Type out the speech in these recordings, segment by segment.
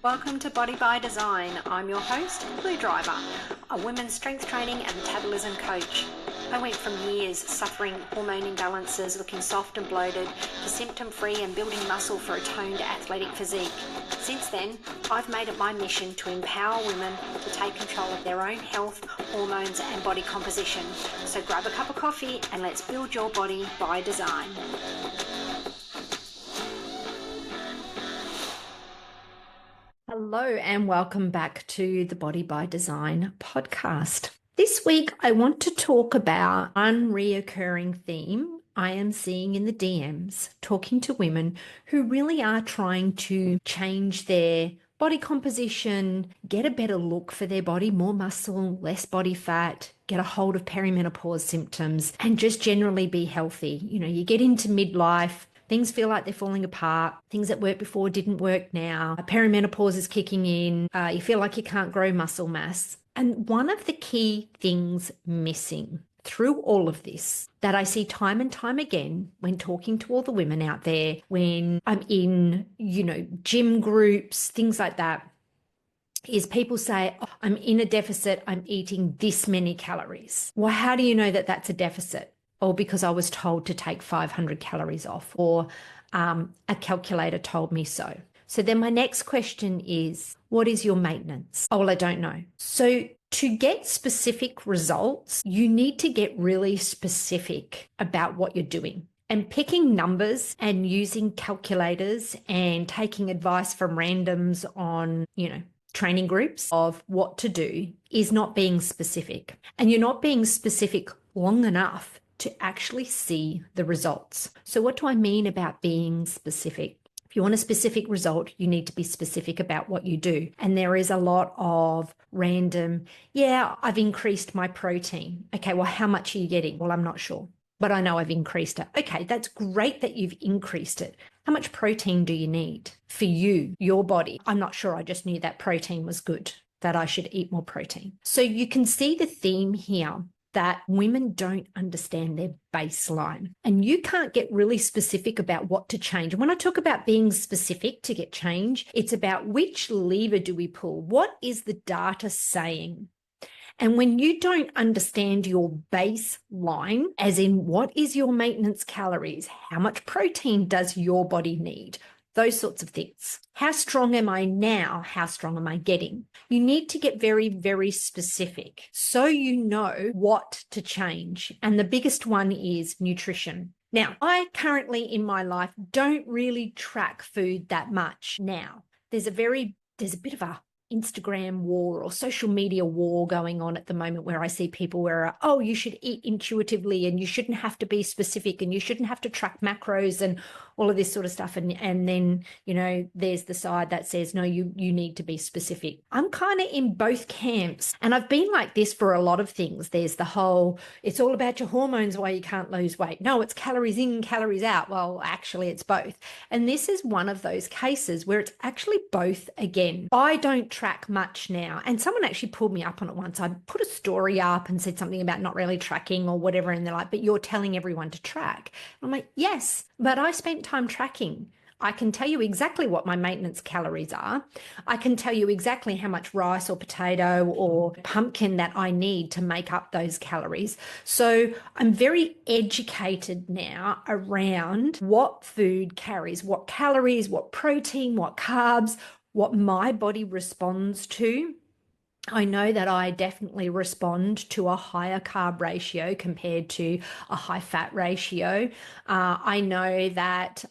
Welcome to Body by Design. I'm your host, Blue Driver, a women's strength training and metabolism coach. I went from years suffering hormone imbalances, looking soft and bloated, to symptom-free and building muscle for a toned athletic physique. Since then, I've made it my mission to empower women to take control of their own health, hormones and body composition. So grab a cup of coffee and let's build your body by design. Hello and welcome back to the Body by Design podcast. This week I want to talk about an reoccurring theme I am seeing in the DMs, talking to women who really are trying to change their body composition, get a better look for their body, more muscle, less body fat, get a hold of perimenopause symptoms, and just generally be healthy. You know, you get into midlife, things feel like they're falling apart. Things that worked before didn't work now. Perimenopause is kicking in. You feel like you can't grow muscle mass. And one of the key things missing through all of this that I see time and time again when talking to all the women out there, when I'm in, gym groups, things like that, is people say, oh, I'm in a deficit, I'm eating this many calories. Well, how do you know that that's a deficit? Or because I was told to take 500 calories off, or a calculator told me so. So then my next question is, what is your maintenance? Oh, well, I don't know. So to get specific results, you need to get really specific about what you're doing. And picking numbers and using calculators and taking advice from randoms on, training groups of what to do is not being specific. And you're not being specific long enough to actually see the results. So what do I mean about being specific? If you want a specific result, you need to be specific about what you do. And there is a lot of random, I've increased my protein. Okay, well, how much are you getting? Well, I'm not sure, but I know I've increased it. Okay, that's great that you've increased it. How much protein do you need for you, your body? I'm not sure. I just knew that protein was good, that I should eat more protein. So you can see the theme here that women don't understand their baseline. And you can't get really specific about what to change. And when I talk about being specific to get change, it's about which lever do we pull? What is the data saying? And when you don't understand your baseline, as in what is your maintenance calories? How much protein does your body need? Those sorts of things. How strong am I now? How strong am I getting? You need to get very, very specific so you know what to change. And the biggest one is nutrition. Now, I currently in my life don't really track food that much now. There's a bit of a Instagram war or social media war going on at the moment where I see people where, you should eat intuitively and you shouldn't have to be specific and you shouldn't have to track macros and all of this sort of stuff. And then, there's the side that says, no, you need to be specific. I'm kind of in both camps. And I've been like this for a lot of things. There's the whole, it's all about your hormones why you can't lose weight. No, it's calories in, calories out. Well, actually, it's both. And this is one of those cases where it's actually both again. I don't track much now. And someone actually pulled me up on it once. I put a story up and said something about not really tracking or whatever. And they're like, but you're telling everyone to track. I'm like, yes, but I spent time tracking. I can tell you exactly what my maintenance calories are. I can tell you exactly how much rice or potato or pumpkin that I need to make up those calories. So I'm very educated now around what food carries, what calories, what protein, what carbs, what my body responds to. I know that I definitely respond to a higher carb ratio compared to a high fat ratio. I know that,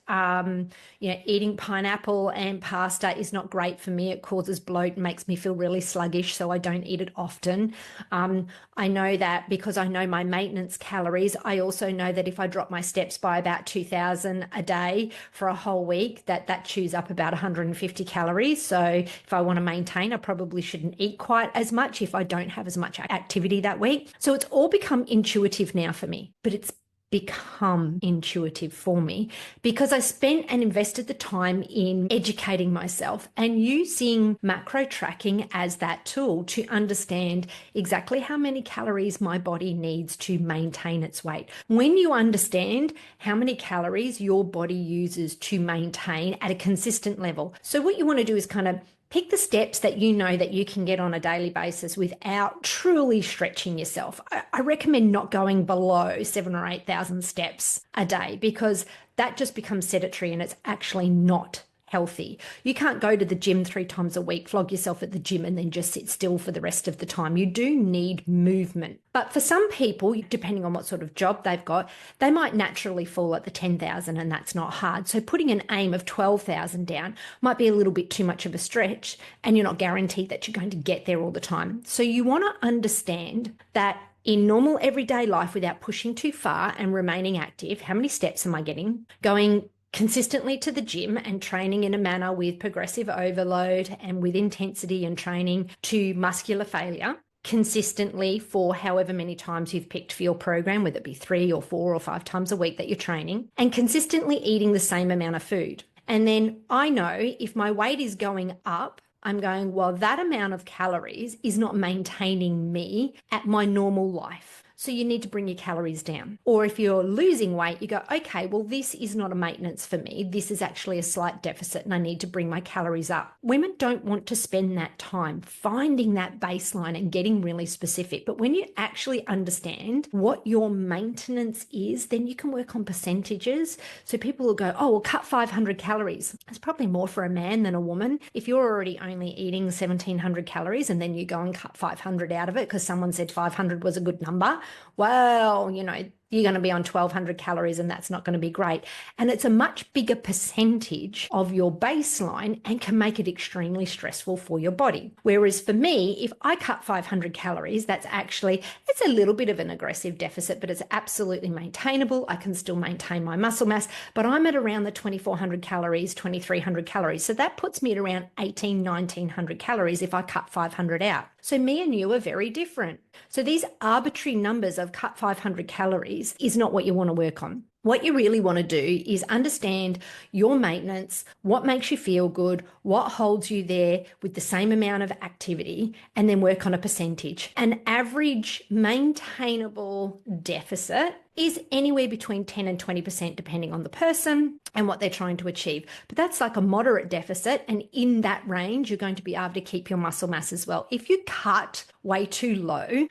eating pineapple and pasta is not great for me. It causes bloat and makes me feel really sluggish, so I don't eat it often. I know that because I know my maintenance calories, I also know that if I drop my steps by about 2,000 a day for a whole week, that chews up about 150 calories. So if I want to maintain, I probably shouldn't eat quite as much if I don't have as much activity that week. So it's all become intuitive now for me, but it's become intuitive for me because I spent and invested the time in educating myself and using macro tracking as that tool to understand exactly how many calories my body needs to maintain its weight. When you understand how many calories your body uses to maintain at a consistent level. So what you want to do is kind of Pick the steps that you know that you can get on a daily basis without truly stretching yourself. I recommend not going below 7,000 or 8,000 steps a day, because that just becomes sedentary and it's actually not healthy. You can't go to the gym 3 times a week, flog yourself at the gym, and then just sit still for the rest of the time. You do need movement. But for some people, depending on what sort of job they've got, they might naturally fall at the 10,000, and that's not hard. So putting an aim of 12,000 down might be a little bit too much of a stretch, and you're not guaranteed that you're going to get there all the time. So you want to understand that in normal everyday life, without pushing too far and remaining active, how many steps am I getting? Going consistently to the gym and training in a manner with progressive overload and with intensity and training to muscular failure consistently for however many times you've picked for your program, whether it be 3 or 4 or 5 times a week that you're training, and consistently eating the same amount of food. And then I know if my weight is going up, I'm going, well, that amount of calories is not maintaining me at my normal life. So you need to bring your calories down. Or if you're losing weight, you go, okay, well, this is not a maintenance for me. This is actually a slight deficit and I need to bring my calories up. Women don't want to spend that time finding that baseline and getting really specific. But when you actually understand what your maintenance is, then you can work on percentages. So people will go, oh, we'll cut 500 calories. It's probably more for a man than a woman. If you're already only eating 1,700 calories and then you go and cut 500 out of it because someone said 500 was a good number, well, you're going to be on 1,200 calories and that's not going to be great. And it's a much bigger percentage of your baseline and can make it extremely stressful for your body. Whereas for me, if I cut 500 calories, it's a little bit of an aggressive deficit, but it's absolutely maintainable. I can still maintain my muscle mass, but I'm at around the 2,400 calories, 2,300 calories. So that puts me at around 1,900 calories if I cut 500 out. So me and you are very different. So these arbitrary numbers of cut 500 calories is not what you want to work on. What you really want to do is understand your maintenance, what makes you feel good, what holds you there with the same amount of activity, and then work on a percentage. An average maintainable deficit is anywhere between 10 and 20% depending on the person and what they're trying to achieve. But that's like a moderate deficit, and in that range, you're going to be able to keep your muscle mass as well. If you cut way too low,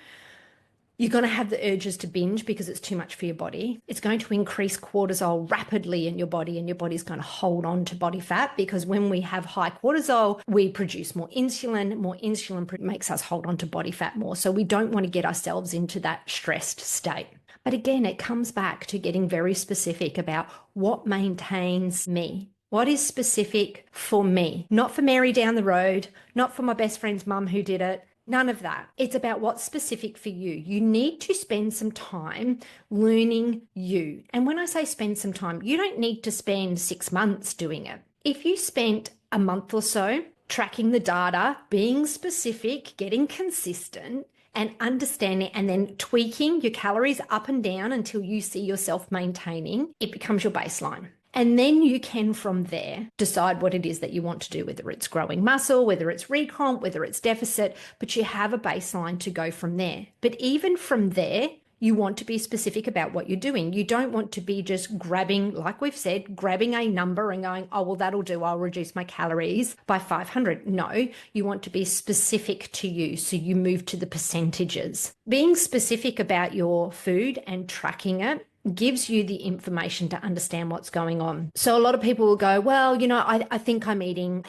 you're going to have the urges to binge because it's too much for your body. It's going to increase cortisol rapidly in your body, and your body's going to hold on to body fat because when we have high cortisol, we produce more insulin. More insulin makes us hold on to body fat more. So we don't want to get ourselves into that stressed state. But again, it comes back to getting very specific about what maintains me. What is specific for me? Not for Mary down the road, not for my best friend's mum who did it. None of that. It's about what's specific for you. You need to spend some time learning you. And when I say spend some time, you don't need to spend 6 months doing it. If you spent a month or so tracking the data, being specific, getting consistent, and understanding and then tweaking your calories up and down until you see yourself maintaining, it becomes your baseline. And then you can, from there, decide what it is that you want to do, whether it's growing muscle, whether it's recomp, whether it's deficit, but you have a baseline to go from there. But even from there, you want to be specific about what you're doing. You don't want to be just grabbing, like we've said, grabbing a number and going, oh, well, that'll do. I'll reduce my calories by 500. No, you want to be specific to you. So you move to the percentages. Being specific about your food and tracking it gives you the information to understand what's going on. So a lot of people will go, well, I think I'm eating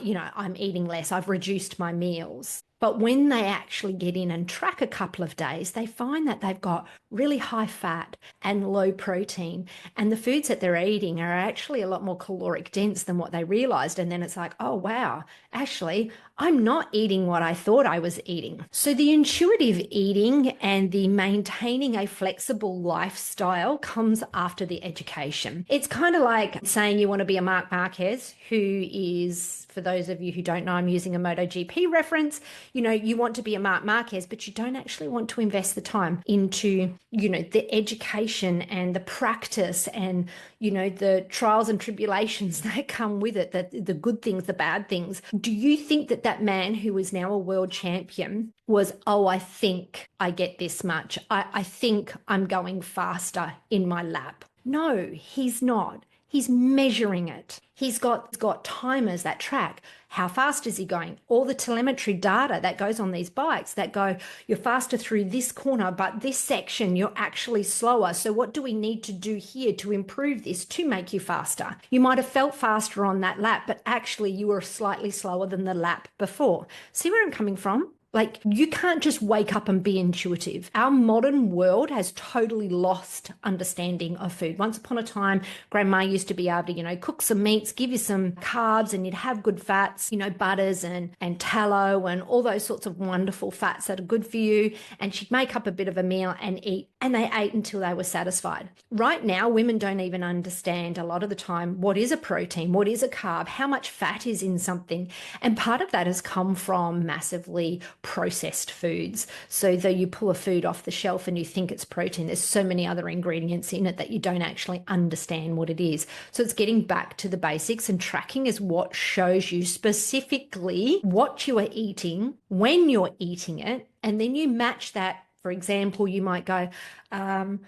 less. I've reduced my meals. But when they actually get in and track a couple of days, they find that they've got really high fat and low protein. And the foods that they're eating are actually a lot more caloric dense than what they realized. And then it's like, oh, wow, actually, I'm not eating what I thought I was eating. So the intuitive eating and the maintaining a flexible lifestyle comes after the education. It's kind of like saying you want to be a Marc Marquez, who is, for those of you who don't know, I'm using a MotoGP reference. You want to be a Marc Marquez, but you don't actually want to invest the time into, the education and the practice and, the trials and tribulations that come with it, the good things, the bad things. Do you think that man who is now a world champion was, oh, I think I get this much. I think I'm going faster in my lap. No, he's not. He's measuring it. He's got timers that track how fast is he going, all the telemetry data that goes on these bikes that go, you're faster through this corner, but this section you're actually slower. So what do we need to do here to improve this to make you faster? You might have felt faster on that lap, but actually you were slightly slower than the lap before. See where I'm coming from? Like, you can't just wake up and be intuitive. Our modern world has totally lost understanding of food. Once upon a time, grandma used to be able to, cook some meats, give you some carbs, and you'd have good fats, butters and tallow and all those sorts of wonderful fats that are good for you. And she'd make up a bit of a meal and eat, and they ate until they were satisfied. Right now, women don't even understand a lot of the time what is a protein, what is a carb, how much fat is in something. And part of that has come from massively processed foods. So though you pull a food off the shelf and you think it's protein, there's so many other ingredients in it that you don't actually understand what it is. So it's getting back to the basics, and tracking is what shows you specifically what you are eating, when you're eating it, and then you match that. For example, you might go, I'm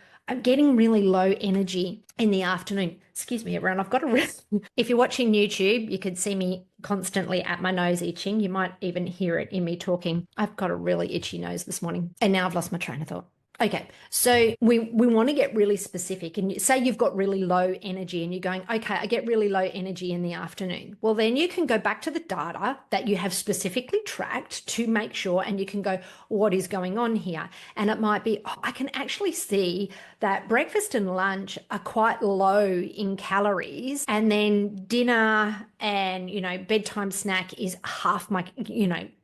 getting really low energy in the afternoon. Excuse me, everyone. I've got a if you're watching YouTube, you could see me constantly at my nose itching. You might even hear it in me talking. I've got a really itchy nose this morning, and now I've lost my train of thought. Okay, so we want to get really specific, and say you've got really low energy and you're going, okay, I get really low energy in the afternoon. Well, then you can go back to the data that you have specifically tracked to make sure, and you can go, what is going on here? And it might be, I can actually see that breakfast and lunch are quite low in calories, and then dinner and, bedtime snack is half my,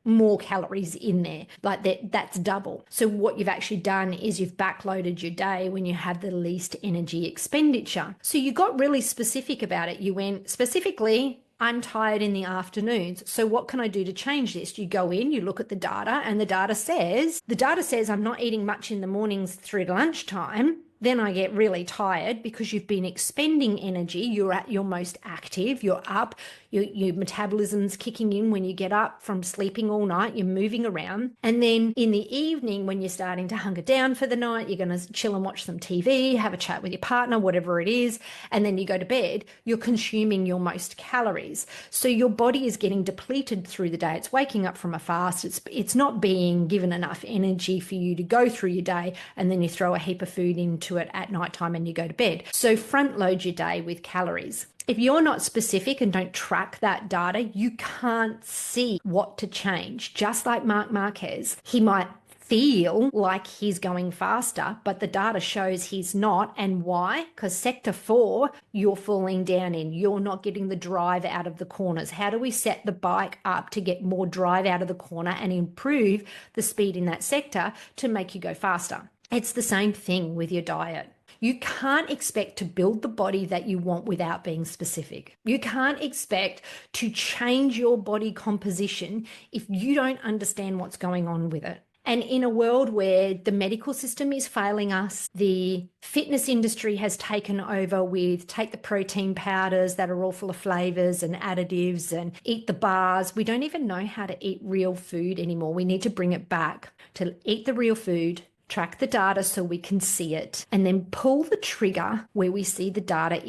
more calories in there, like that's double. So what you've actually done is you've backloaded your day when you have the least energy expenditure. So you got really specific about it. You went specifically, I'm tired in the afternoons. So what can I do to change this? You go in, you look at the data, and the data says I'm not eating much in the mornings through to lunchtime. Then I get really tired because you've been expending energy. You're at your most active. You're up. Your metabolism's kicking in when you get up from sleeping all night. You're moving around. And then in the evening, when you're starting to hunker down for the night, you're going to chill and watch some TV, have a chat with your partner, whatever it is. And then you go to bed, you're consuming your most calories. So your body is getting depleted through the day. It's waking up from a fast. It's not being given enough energy for you to go through your day. And then you throw a heap of food into it at nighttime and you go to bed. So front load your day with calories. If you're not specific and don't track that data, you can't see what to change. Just like Marc Marquez, he might feel like he's going faster, but the data shows he's not. And why? Because sector 4, you're falling down in. You're not getting the drive out of the corners. How do we set the bike up to get more drive out of the corner and improve the speed in that sector to make you go faster? It's the same thing with your diet. You can't expect to build the body that you want without being specific. You can't expect to change your body composition if you don't understand what's going on with it. And in a world where the medical system is failing us, the fitness industry has taken over with take the protein powders that are all full of flavors and additives and eat the bars. We don't even know how to eat real food anymore. We need to bring it back to eat the real food, track the data so we can see it, and then pull the trigger where we see the data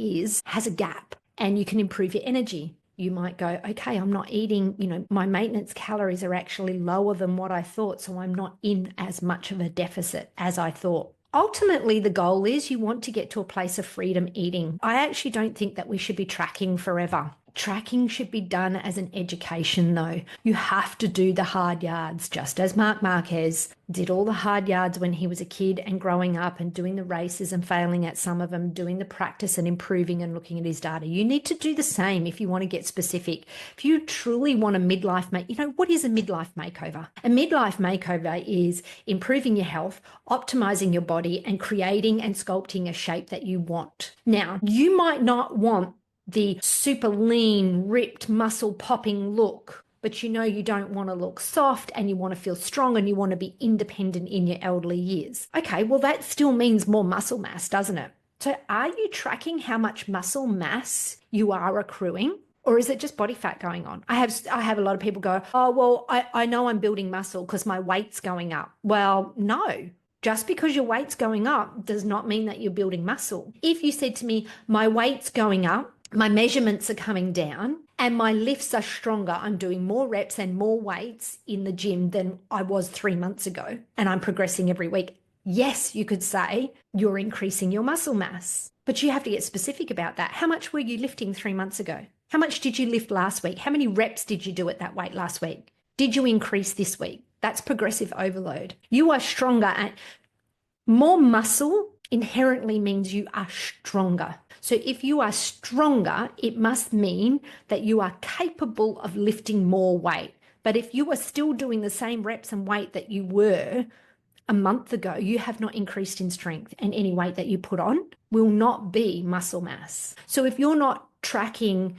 has a gap, and you can improve your energy. You might go, okay, I'm not eating, my maintenance calories are actually lower than what I thought, so I'm not in as much of a deficit as I thought. Ultimately, the goal is you want to get to a place of freedom eating. I actually don't think that we should be tracking forever. Tracking should be done as an education, though. You have to do the hard yards, just as Marc Marquez did all the hard yards when he was a kid and growing up and doing the races and failing at some of them, doing the practice and improving and looking at his data. You need to do the same if you want to get specific. If you truly want a midlife what is a midlife makeover? A midlife makeover is improving your health, optimizing your body, and creating and sculpting a shape that you want. Now, you might not want the super lean, ripped, muscle popping look, but you don't want to look soft and you want to feel strong and you want to be independent in your elderly years. Okay, well, that still means more muscle mass, doesn't it? So are you tracking how much muscle mass you are accruing? Or is it just body fat going on? I have a lot of people go, oh, well, I know I'm building muscle because my weight's going up. Well, no. Just because your weight's going up does not mean that you're building muscle. If you said to me, my weight's going up, my measurements are coming down, and my lifts are stronger, I'm doing more reps and more weights in the gym than I was 3 months ago, and I'm progressing every week. Yes, you could say you're increasing your muscle mass, but you have to get specific about that. How much were you lifting 3 months ago? How much did you lift last week? How many reps did you do at that weight last week? Did you increase this week? That's progressive overload. You are stronger, and more muscle inherently means you are stronger. So if you are stronger, it must mean that you are capable of lifting more weight. But if you are still doing the same reps and weight that you were a month ago, you have not increased in strength, and any weight that you put on will not be muscle mass. So if you're not tracking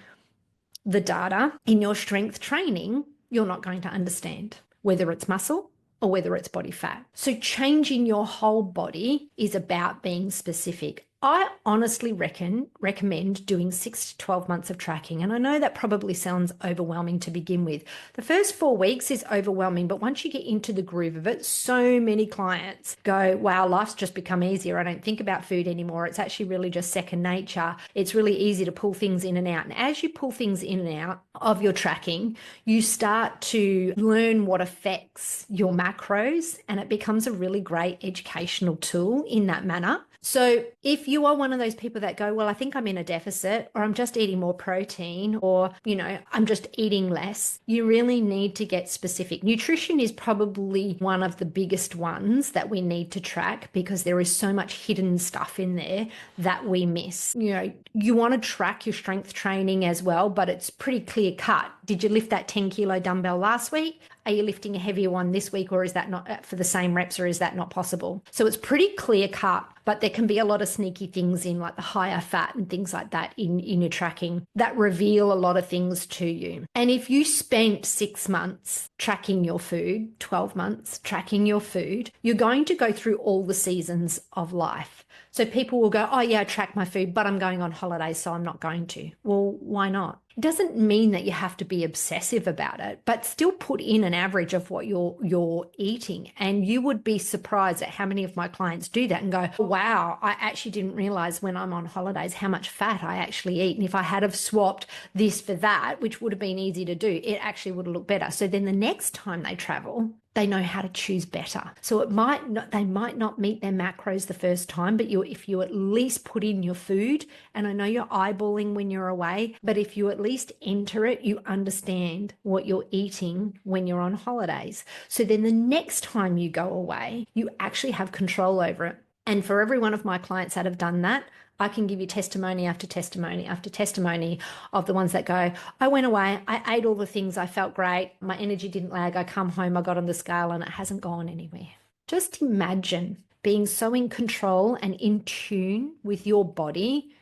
the data in your strength training, you're not going to understand whether it's muscle or whether it's body fat. So changing your whole body is about being specific. I honestly recommend doing 6 to 12 months of tracking. And I know that probably sounds overwhelming to begin with. The first 4 weeks is overwhelming, but once you get into the groove of it, so many clients go, wow, life's just become easier. I don't think about food anymore. It's actually really just second nature. It's really easy to pull things in and out. And as you pull things in and out of your tracking, you start to learn what affects your macros, and it becomes a really great educational tool in that manner. So if you are one of those people that go, well, I think I'm in a deficit, or I'm just eating more protein, or, I'm just eating less, you really need to get specific. Nutrition is probably one of the biggest ones that we need to track, because there is so much hidden stuff in there that we miss. You want to track your strength training as well, but it's pretty clear cut. Did you lift that 10 kilo dumbbell last week? Are you lifting a heavier one this week, or is that not for the same reps, or is that not possible? So it's pretty clear cut, but there can be a lot of sneaky things in, like the higher fat and things like that in your tracking that reveal a lot of things to you. And if you spent 6 months tracking your food, 12 months tracking your food, you're going to go through all the seasons of life. So people will go, oh yeah, I track my food, but I'm going on holiday, so I'm not going to. Well, why not? It doesn't mean that you have to be obsessive about it, but still put in an average of what you're eating. And you would be surprised at how many of my clients do that and go, wow, I actually didn't realize when I'm on holidays how much fat I actually eat. And if I had have swapped this for that, which would have been easy to do, it actually would have looked better. So then the next time they travel, they know how to choose better. So they might not meet their macros the first time, but if you at least put in your food, and I know you're eyeballing when you're away, but if you at least enter it, you understand what you're eating when you're on holidays. So then the next time you go away, you actually have control over it. And for every one of my clients that have done that, I can give you testimony after testimony after testimony of the ones that go, I went away, I ate all the things, I felt great, my energy didn't lag, I come home, I got on the scale and it hasn't gone anywhere. Just imagine being so in control and in tune with your body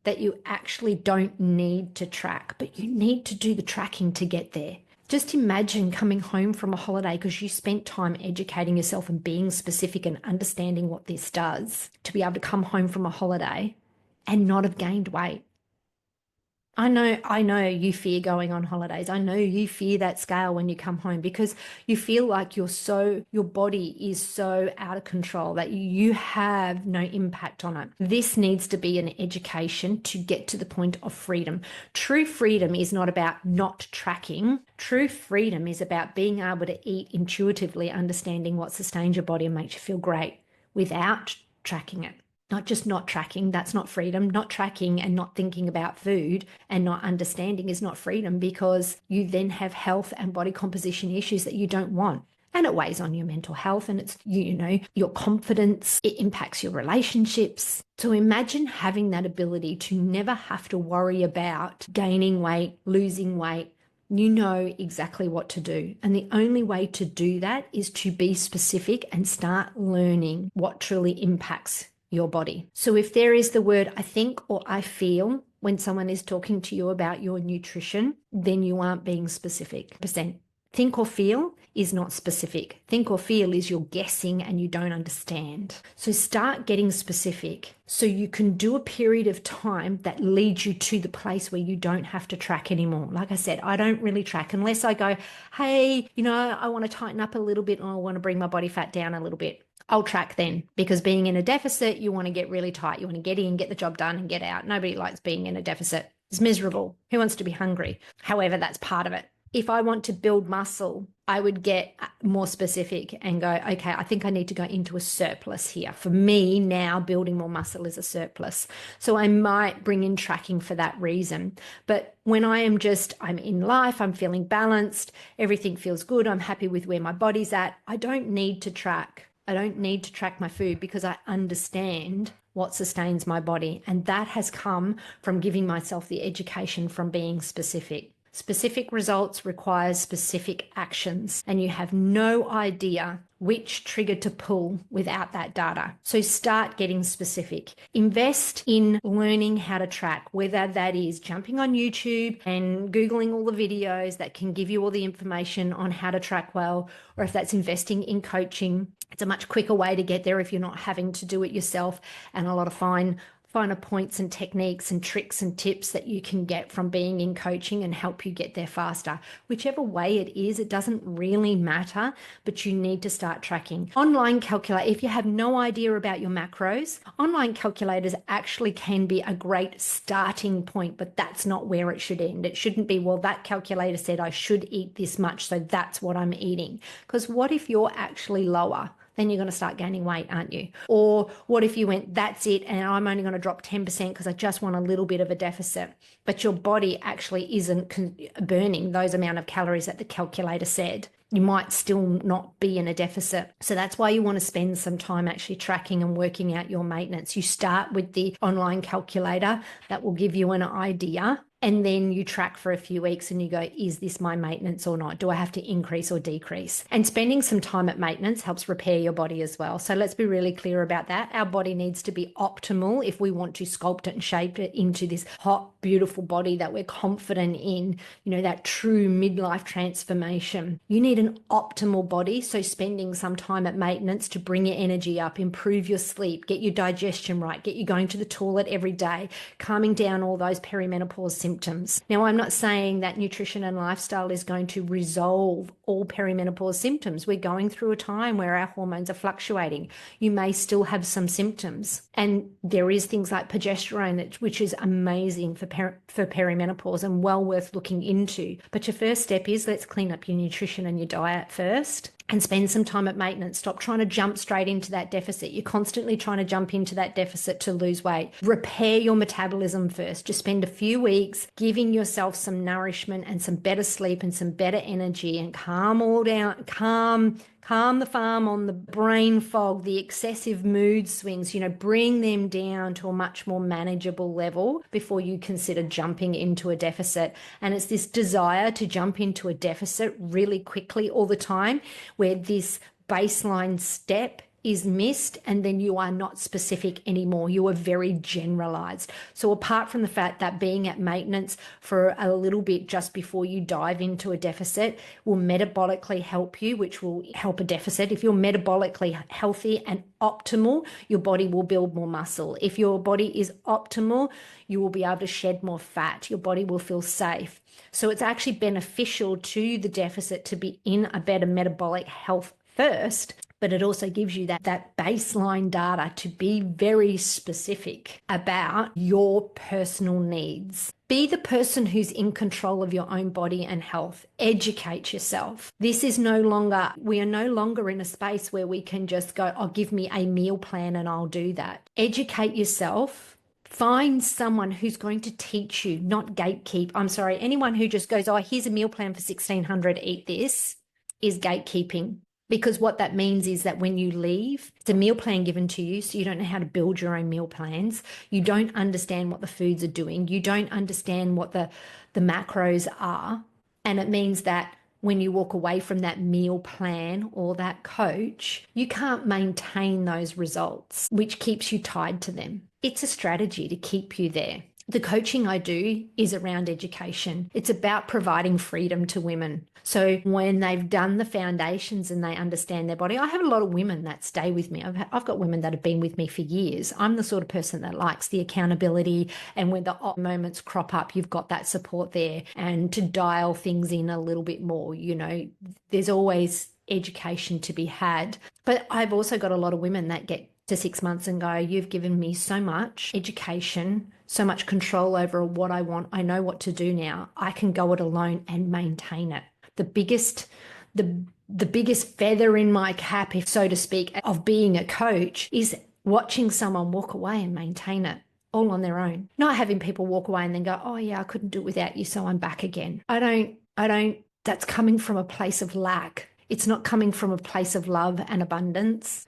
that you actually don't need to track, but you need to do the tracking to get there. Just imagine coming home from a holiday because you spent time educating yourself and being specific and understanding what this does, to be able to come home from a holiday and not have gained weight. I know you fear going on holidays. I know you fear that scale when you come home because you feel like your body is so out of control that you have no impact on it. This needs to be an education to get to the point of freedom. True freedom is not about not tracking. True freedom is about being able to eat intuitively, understanding what sustains your body and makes you feel great without tracking it. Not just not tracking, that's not freedom. Not tracking and not thinking about food and not understanding is not freedom, because you then have health and body composition issues that you don't want. And it weighs on your mental health and it's, your confidence. It impacts your relationships. So imagine having that ability to never have to worry about gaining weight, losing weight. You know exactly what to do. And the only way to do that is to be specific and start learning what truly impacts your body. So if there is the word I think or I feel when someone is talking to you about your nutrition, then you aren't being specific. Think or feel is not specific. Think or feel is you're guessing and you don't understand. So start getting specific so you can do a period of time that leads you to the place where you don't have to track anymore. Like I said, I don't really track unless I go, hey, I want to tighten up a little bit and I want to bring my body fat down a little bit. I'll track then, because being in a deficit, you want to get really tight. You want to get in, get the job done, and get out. Nobody likes being in a deficit. It's miserable. Who wants to be hungry? However, that's part of it. If I want to build muscle, I would get more specific and go, okay, I think I need to go into a surplus here. For me now, building more muscle is a surplus. So I might bring in tracking for that reason. But when I'm in life, I'm feeling balanced, everything feels good, I'm happy with where my body's at, I don't need to track. I don't need to track my food because I understand what sustains my body. And that has come from giving myself the education from being specific. Specific results requires specific actions, and you have no idea which trigger to pull without that data. So start getting specific. Invest in learning how to track, whether that is jumping on YouTube and Googling all the videos that can give you all the information on how to track well, or if that's investing in coaching. It's a much quicker way to get there if you're not having to do it yourself, and a lot of finer points and techniques and tricks and tips that you can get from being in coaching and help you get there faster. Whichever way it is, it doesn't really matter, but you need to start tracking. Online calculator, if you have no idea about your macros, online calculators actually can be a great starting point, but that's not where it should end. It shouldn't be, well, that calculator said I should eat this much, so that's what I'm eating. Because what if you're actually lower? Then you're going to start gaining weight, aren't you? Or what if you went, that's it, and I'm only going to drop 10% because I just want a little bit of a deficit, but your body actually isn't burning those amount of calories that the calculator said. You might still not be in a deficit. So that's why you want to spend some time actually tracking and working out your maintenance. You start with the online calculator that will give you an idea, and then you track for a few weeks and you go, is this my maintenance or not? Do I have to increase or decrease? And spending some time at maintenance helps repair your body as well. So let's be really clear about that. Our body needs to be optimal if we want to sculpt it and shape it into this hot, beautiful body that we're confident in, that true midlife transformation. You need an optimal body. So spending some time at maintenance to bring your energy up, improve your sleep, get your digestion right, get you going to the toilet every day, calming down all those perimenopause symptoms. Now, I'm not saying that nutrition and lifestyle is going to resolve all perimenopause symptoms. We're going through a time where our hormones are fluctuating. You may still have some symptoms. And there is things like progesterone, which is amazing for perimenopause and well worth looking into. But your first step is let's clean up your nutrition and your diet first. And spend some time at maintenance. Stop trying to jump straight into that deficit. You're constantly trying to jump into that deficit to lose weight. Repair your metabolism first. Just spend a few weeks giving yourself some nourishment and some better sleep and some better energy, and calm the farm on the brain fog, the excessive mood swings, bring them down to a much more manageable level before you consider jumping into a deficit. And it's this desire to jump into a deficit really quickly all the time where this baseline step is missed, and then you are not specific anymore. You are very generalized. So apart from the fact that being at maintenance for a little bit just before you dive into a deficit will metabolically help you, which will help a deficit. If you're metabolically healthy and optimal, your body will build more muscle. If your body is optimal, you will be able to shed more fat. Your body will feel safe. So it's actually beneficial to the deficit to be in a better metabolic health first, but it also gives you that baseline data to be very specific about your personal needs. Be the person who's in control of your own body and health. Educate yourself. We are no longer in a space where we can just go, oh, give me a meal plan and I'll do that. Educate yourself. Find someone who's going to teach you, not gatekeep. Anyone who just goes, oh, here's a meal plan for 1600, eat this, is gatekeeping. Because what that means is that when you leave, it's a meal plan given to you, so you don't know how to build your own meal plans. You don't understand what the foods are doing. You don't understand what the macros are. And it means that when you walk away from that meal plan or that coach, you can't maintain those results, which keeps you tied to them. It's a strategy to keep you there. The coaching I do is around education. It's about providing freedom to women. So when they've done the foundations and they understand their body, I have a lot of women that stay with me. I've got women that have been with me for years. I'm the sort of person that likes the accountability, and when the moments crop up, you've got that support there, and to dial things in a little bit more. There's always education to be had. But I've also got a lot of women that get to 6 months and go, you've given me so much education, so much control over what I want. I know what to do now. I can go it alone and maintain it. The biggest feather in my cap, if so to speak, of being a coach is watching someone walk away and maintain it all on their own. Not having people walk away and then go, oh yeah, I couldn't do it without you, so I'm back again. That's coming from a place of lack. It's not coming from a place of love and abundance.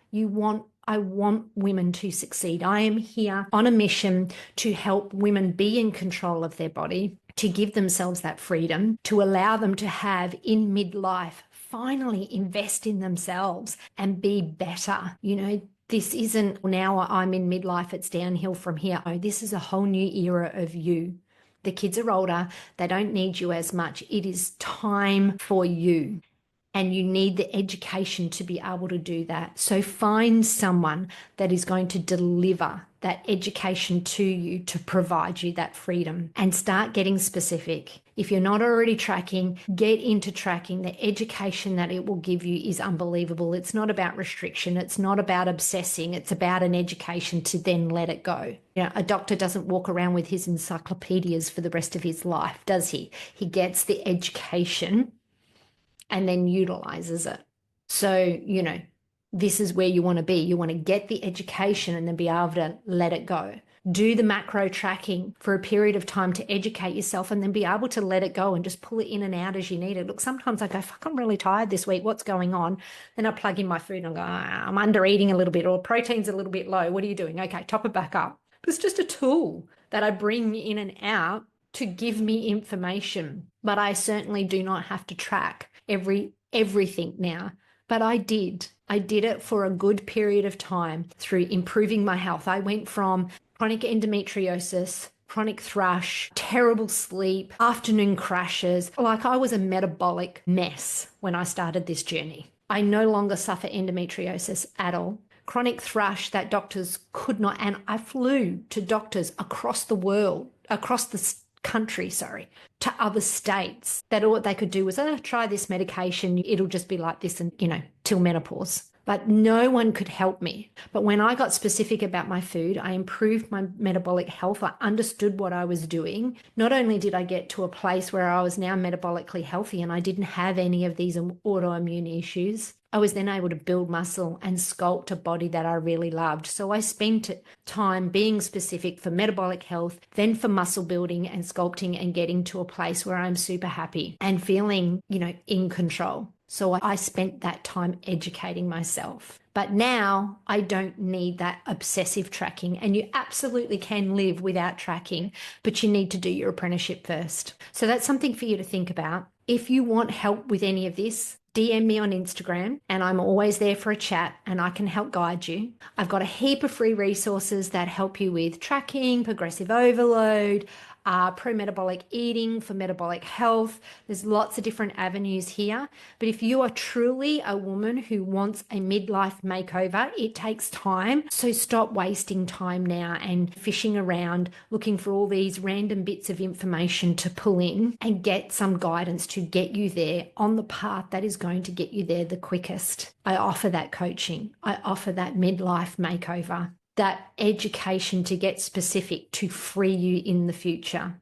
I want women to succeed. I am here on a mission to help women be in control of their body, to give themselves that freedom, to allow them to have in midlife, finally invest in themselves and be better. This isn't now I'm in midlife, it's downhill from here. Oh, this is a whole new era of you. The kids are older. They don't need you as much. It is time for you. And you need the education to be able to do that. So find someone that is going to deliver that education to you to provide you that freedom, and start getting specific. If you're not already tracking, get into tracking. The education that it will give you is unbelievable. It's not about restriction. It's not about obsessing. It's about an education to then let it go. A doctor doesn't walk around with his encyclopedias for the rest of his life, does he? He gets the education and then utilizes it. So, this is where you want to be. You want to get the education and then be able to let it go. Do the macro tracking for a period of time to educate yourself and then be able to let it go and just pull it in and out as you need it. Look, sometimes I go, fuck, I'm really tired this week. What's going on? Then I plug in my food and I go, I'm under eating a little bit, or protein's a little bit low. What are you doing? Okay, top it back up. It's just a tool that I bring in and out to give me information. But I certainly do not have to track everything now. But I did it for a good period of time through improving my health. I went from chronic endometriosis, chronic thrush, terrible sleep, afternoon crashes. Like, I was a metabolic mess when I started this journey. I no longer suffer endometriosis at all. Chronic thrush that doctors could not, and I flew to doctors across the world, across the country, to other states, that all they could do was, try this medication, it'll just be like this, and till menopause. But no one could help me. But when I got specific about my food, I improved my metabolic health. I understood what I was doing. Not only did I get to a place where I was now metabolically healthy and I didn't have any of these autoimmune issues, I was then able to build muscle and sculpt a body that I really loved. So I spent time being specific for metabolic health, then for muscle building and sculpting, and getting to a place where I'm super happy and feeling, in control. So I spent that time educating myself. But now I don't need that obsessive tracking, and you absolutely can live without tracking, but you need to do your apprenticeship first. So that's something for you to think about. If you want help with any of this, DM me on Instagram, and I'm always there for a chat and I can help guide you. I've got a heap of free resources that help you with tracking, progressive overload, pro-metabolic eating for metabolic health. There's lots of different avenues here. But if you are truly a woman who wants a midlife makeover, it takes time. So stop wasting time now and fishing around looking for all these random bits of information to pull in, and get some guidance to get you there on the path that is going to get you there the quickest. I offer that coaching. I offer that midlife makeover, that education to get specific to free you in the future.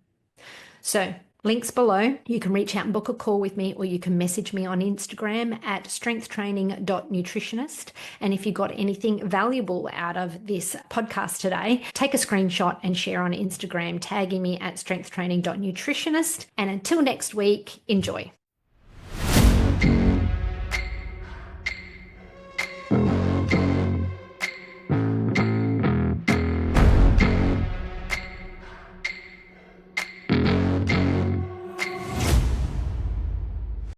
So links below. You can reach out and book a call with me, or you can message me on Instagram at strengthtraining.nutritionist. And if you got anything valuable out of this podcast today, take a screenshot and share on Instagram, tagging me at strengthtraining.nutritionist. And until next week, enjoy.